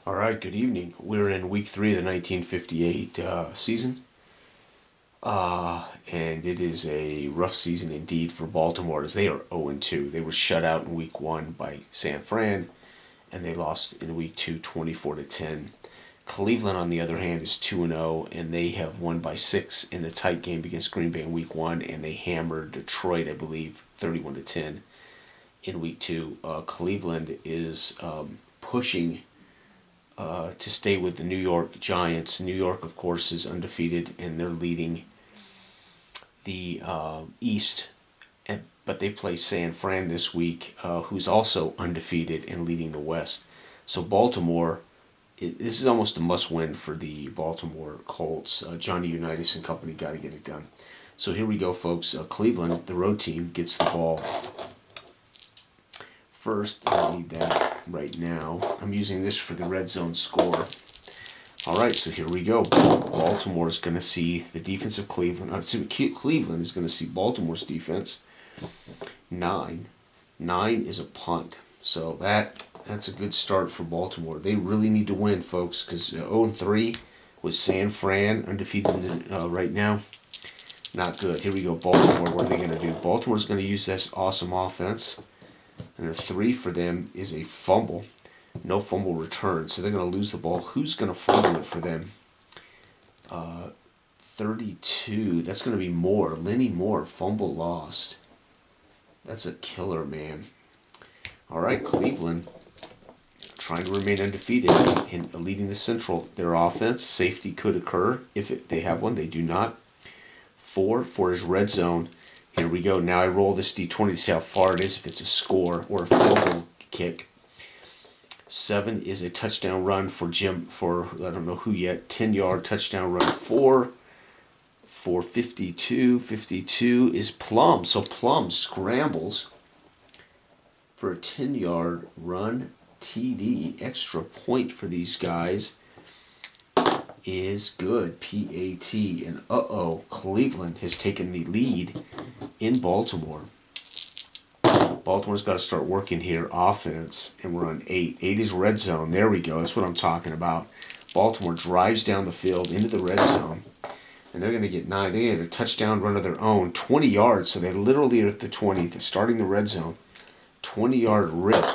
All right, good evening. We're in week 3 of the 1958 season, and it is a rough season indeed for Baltimore as they are 0-2. They were shut out in week 1 by San Fran, and they lost in week 2 24-10. Cleveland, on the other hand, is 2-0, and they have won by 6 in a tight game against Green Bay in week 1, and they hammered Detroit, I believe, 31-10 in week 2. Cleveland is pushing to stay with the New York Giants. New York, of course, is undefeated, and they're leading the East. But they play San Fran this week, who's also undefeated and leading the West. So Baltimore, this is almost a must-win for the Baltimore Colts. Johnny Unitas and company got to get it done. So here we go, folks. Cleveland, the road team, gets the ball first. I need that right now. I'm using this for the red zone score. All right, so here we go. Baltimore is going to see the defense of Cleveland. Cleveland is going to see Baltimore's defense. 9 is a punt. So that's a good start for Baltimore. They really need to win, folks, because 0-3 with San Fran undefeated right now. Not good. Here we go. Baltimore, what are they going to do? Baltimore's going to use this awesome offense. And a 3 for them is a fumble. No fumble return. So they're going to lose the ball. Who's going to fumble it for them? 32. That's going to be Moore. Lenny Moore. Fumble lost. That's a killer, man. All right, Cleveland trying to remain undefeated and leading the Central. Their offense, safety could occur if they have one. They do not. 4 for his red zone. Here we go. Now I roll this D20 to see how far it is, if it's a score or a field goal kick. 7 is a touchdown run for Jim, for I don't know who yet. 10-yard touchdown run. 4 for 52. 52 is Plum. So Plum scrambles for a 10-yard run. TD, extra point for these guys, is good. PAT. And Cleveland has taken the lead in Baltimore. Baltimore's got to start working here. Offense, and we're on 8. 8 is red zone. There we go. That's what I'm talking about. Baltimore drives down the field into the red zone, and they're going to get 9. They had a touchdown run of their own, 20 yards, so they literally are at the 20, starting the red zone. 20-yard rip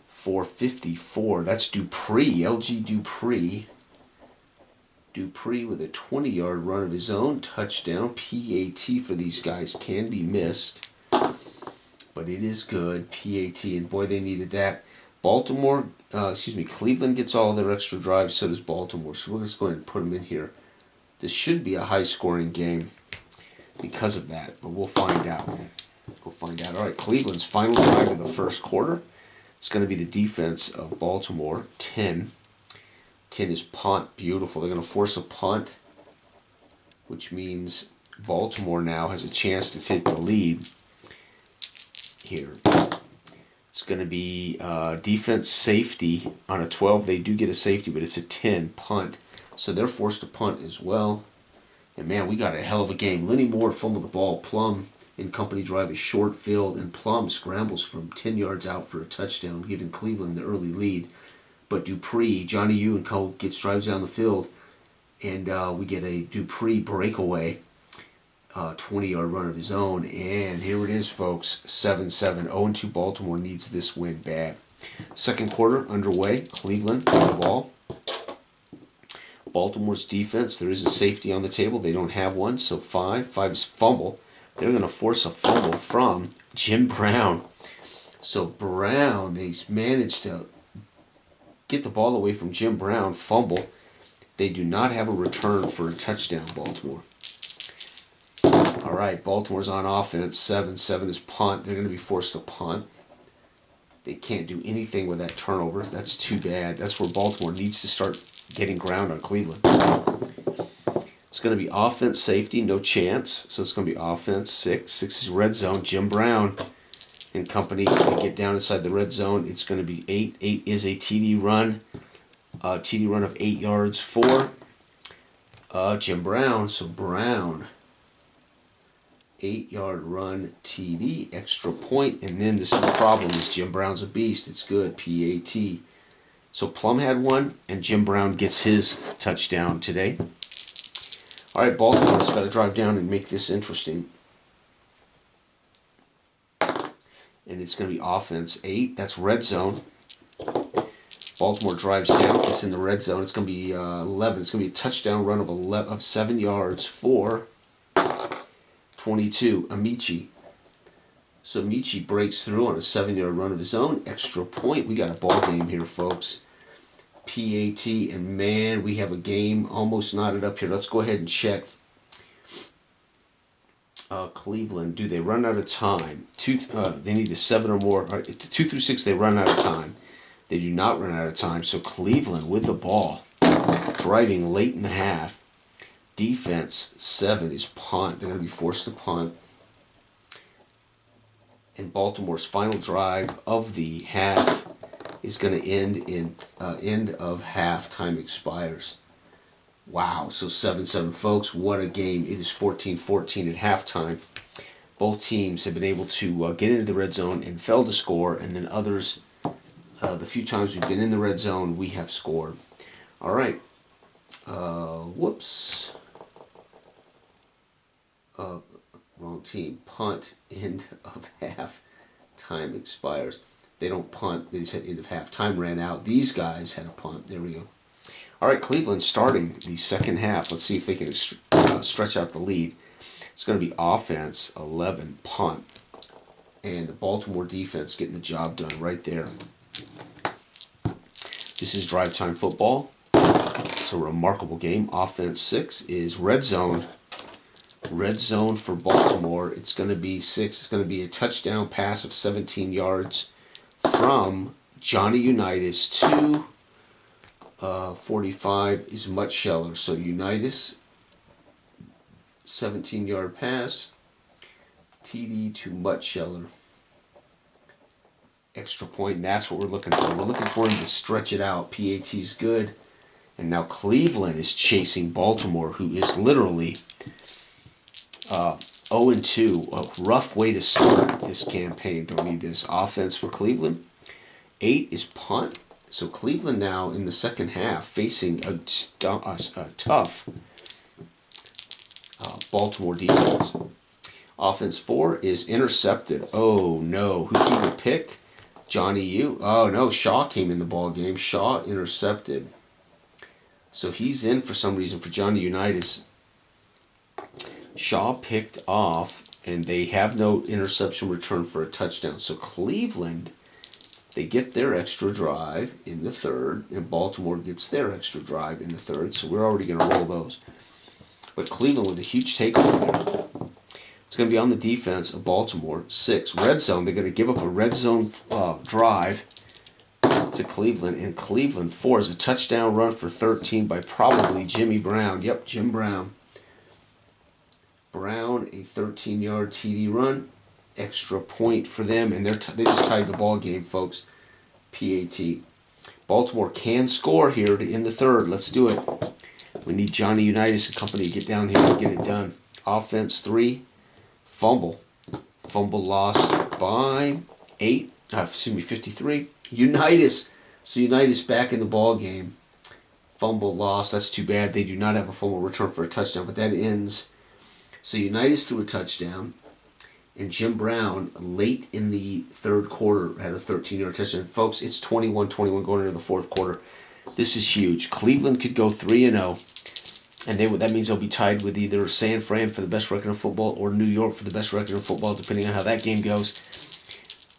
for 54. That's Dupree, LG Dupree. Dupree with a 20-yard run of his own, touchdown. PAT for these guys can be missed, but it is good. PAT, and boy, they needed that. Cleveland gets all their extra drives, so does Baltimore. So we're just going to put them in here. This should be a high-scoring game because of that, but we'll find out. We'll find out. All right, Cleveland's final drive of the first quarter. It's going to be the defense of Baltimore. 10 is punt. Beautiful. They're going to force a punt, which means Baltimore now has a chance to take the lead here. It's going to be defense safety. On a 12, they do get a safety, but it's a 10 punt. So they're forced to punt as well. And man, we got a hell of a game. Lenny Moore fumbled the ball. Plum and company drive a short field, and Plum scrambles from 10 yards out for a touchdown, giving Cleveland the early lead. But Dupree, Johnny U and co. drives down the field, and we get a Dupree breakaway, 20-yard run of his own. And here it is, folks, 7-7. 0-2 Baltimore needs this win bad. Second quarter underway. Cleveland on the ball. Baltimore's defense, there is a safety on the table. They don't have one, so 5. 5 is fumble. They're going to force a fumble from Jim Brown. So Brown, they managed to get the ball away from Jim Brown, fumble. They do not have a return for a touchdown, Baltimore. All right, Baltimore's on offense. 7-7 is punt. They're going to be forced to punt. They can't do anything with that turnover. That's too bad. That's where Baltimore needs to start getting ground on Cleveland. It's going to be offense, safety, no chance. So it's going to be offense, 6. 6 is red zone. Jim Brown and company, they get down inside the red zone. It's going to be 8. 8 is a TD run. TD run of 8 yards for Jim Brown. So Brown, 8-yard run, TD, extra point. And then this is the problem, is Jim Brown's a beast. It's good, PAT. So Plum had one, and Jim Brown gets his touchdown today. All right, Baltimore's got to drive down and make this interesting. And it's going to be offense 8. That's red zone. Baltimore drives down. It's in the red zone. It's going to be 11. It's going to be a touchdown run of 7 yards for 22. Amici. So Amici breaks through on a 7-yard run of his own. Extra point. We got a ball game here, folks. PAT, and man, we have a game almost knotted up here. Let's go ahead and check. Cleveland, do they run out of time? They need a 7 or more. 2 through 6, they run out of time. They do not run out of time. So Cleveland with the ball, driving late in the half. Defense 7 is punt. They're going to be forced to punt. And Baltimore's final drive of the half is going to end in end of half. Time expires. Wow, so 7-7, folks. What a game. It is 14-14 at halftime. Both teams have been able to get into the red zone and fail to score, and then others, the few times we've been in the red zone, we have scored. All right. Whoops. Wrong team. Punt, end of half. Time expires. They don't punt. They just had end of half. Time ran out. These guys had a punt. There we go. All right, Cleveland starting the second half. Let's see if they can stretch out the lead. It's going to be offense 11, punt. And the Baltimore defense getting the job done right there. This is drive time football. It's a remarkable game. Offense 6 is red zone. Red zone for Baltimore. It's going to be 6. It's going to be a touchdown pass of 17 yards from Johnny Unitas to 45 is Mutt Scheller. So Unitas, 17-yard pass, TD to Mutt Scheller. Extra point, and that's what we're looking for. We're looking for him to stretch it out. PAT's good. And now Cleveland is chasing Baltimore, who is literally 0-2. A rough way to start this campaign. Don't need this. Offense for Cleveland. 8 is punt. So Cleveland now in the second half facing a tough Baltimore defense. Offense 4 is intercepted. Oh no, who threw the pick? Johnny U. Oh no, Shaw came in the ball game. Shaw intercepted. So he's in for some reason for Johnny Unitas. Shaw picked off, and they have no interception return for a touchdown. So Cleveland, they get their extra drive in the third, and Baltimore gets their extra drive in the third, so we're already going to roll those. But Cleveland with a huge takeaway there. It's going to be on the defense of Baltimore. 6, red zone. They're going to give up a red zone drive to Cleveland, and Cleveland 4 is a touchdown run for 13 by probably Jimmy Brown. Yep, Jim Brown. Brown, a 13-yard TD run. Extra point for them, and they just tied the ball game, folks. PAT. Baltimore can score here in the third. Let's do it. We need Johnny Unitas and company to get down here and get it done. Offense 3, fumble. Fumble lost by 53. Unitas. So Unitas back in the ball game. Fumble lost. That's too bad. They do not have a fumble return for a touchdown, but that ends. So Unitas threw a touchdown. And Jim Brown, late in the third quarter, had a 13-yard touchdown. Folks, it's 21-21 going into the fourth quarter. This is huge. Cleveland could go 3-0, and that means they'll be tied with either San Fran for the best record in football or New York for the best record in football, depending on how that game goes.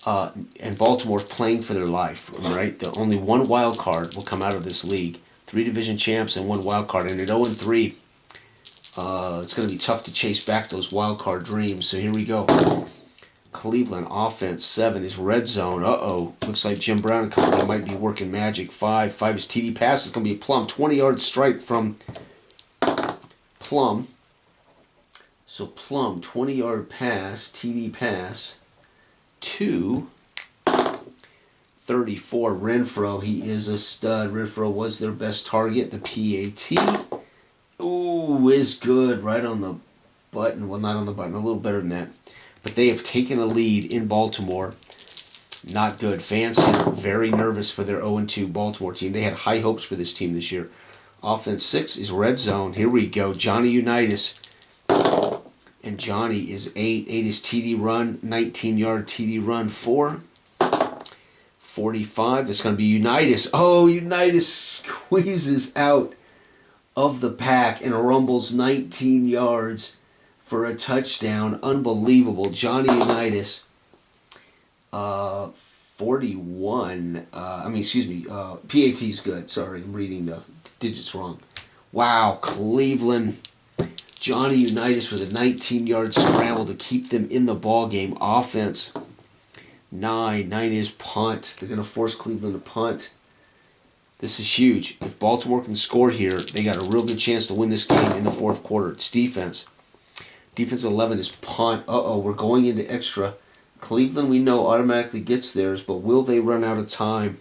And Baltimore's playing for their life, right? The only one wild card will come out of this league. 3 division champs and 1 wild card. And at 0-3, it's going to be tough to chase back those wild card dreams. So here we go. Cleveland offense 7 is red zone. Looks like Jim Brown and company might be working magic. 5 is TD pass. It's going to be a Plum. 20-yard strike from Plum. So Plum, 20-yard pass, TD pass to 34. Renfro, he is a stud. Renfro was their best target. The PAT. Ooh, is good. Right on the button. Well, not on the button. A little better than that. But they have taken a lead in Baltimore. Not good. Fans get very nervous for their 0-2 Baltimore team. They had high hopes for this team this year. Offense 6 is red zone. Here we go. Johnny Unitas. And Johnny is 8. 8 is TD run. 19-yard TD run. 4. 45. That's going to be Unitas. Oh, Unitas squeezes out of the pack and rumbles 19 yards for a touchdown. Unbelievable. Johnny Unitas. 41. PAT's good. Sorry, I'm reading the digits wrong. Wow, Cleveland. Johnny Unitas with a 19-yard scramble to keep them in the ball game. Offense 9. 9 is punt. They're going to force Cleveland to punt. This is huge. If Baltimore can score here, they got a real good chance to win this game in the fourth quarter. It's defense. Defense 11 is punt. We're going into extra. Cleveland, we know, automatically gets theirs, but will they run out of time?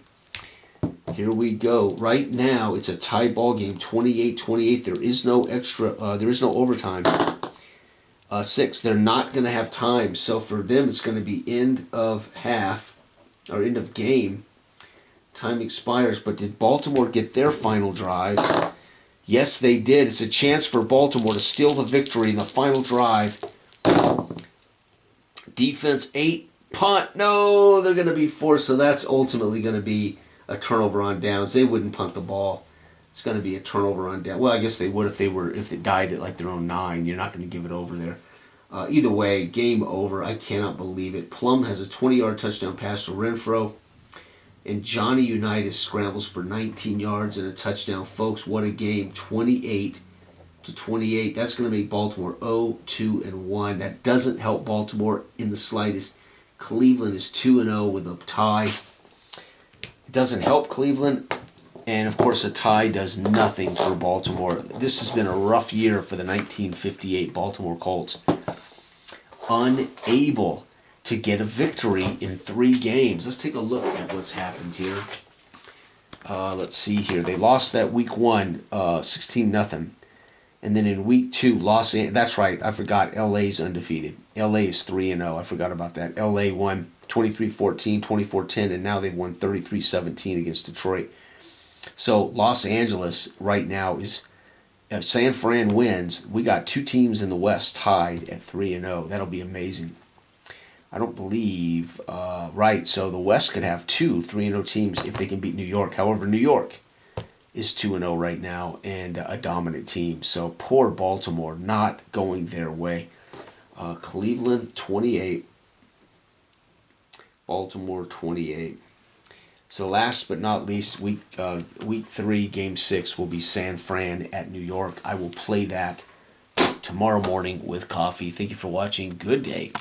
Here we go. Right now, it's a tie ball game, 28-28. There is no extra. There is no overtime. 6. They're not going to have time, so for them, it's going to be end of half or end of game. Time expires. But did Baltimore get their final drive? Yes, they did. It's a chance for Baltimore to steal the victory in the final drive. Defense 8, punt. No, they're going to be forced. So that's ultimately going to be a turnover on downs. They wouldn't punt the ball. It's going to be a turnover on down. Well, I guess they would if they died at like their own 9. You're not going to give it over there. Either way, game over. I cannot believe it. Plum has a 20-yard touchdown pass to Renfro. And Johnny Unitas scrambles for 19 yards and a touchdown. Folks, what a game. 28-28. That's going to make Baltimore 0-2-1. That doesn't help Baltimore in the slightest. Cleveland is 2-0 with a tie. It doesn't help Cleveland. And, of course, a tie does nothing for Baltimore. This has been a rough year for the 1958 Baltimore Colts. Unable to get a victory in 3 games. Let's take a look at what's happened here. Let's see here. They lost that week 1, 16-0. And then in week 2, that's right, I forgot, LA's undefeated. LA is 3-0. I forgot about that. LA won 23-14, 24-10, and now they've won 33-17 against Detroit. So Los Angeles right now is, if San Fran wins, we got 2 teams in the West tied at 3-0. That'll be amazing. I don't believe, right, so the West could have 2 3-0 teams if they can beat New York. However, New York is 2-0 right now and a dominant team. So poor Baltimore, not going their way. Cleveland 28, Baltimore 28. So last but not least, week 3, game 6 will be San Fran at New York. I will play that tomorrow morning with coffee. Thank you for watching. Good day.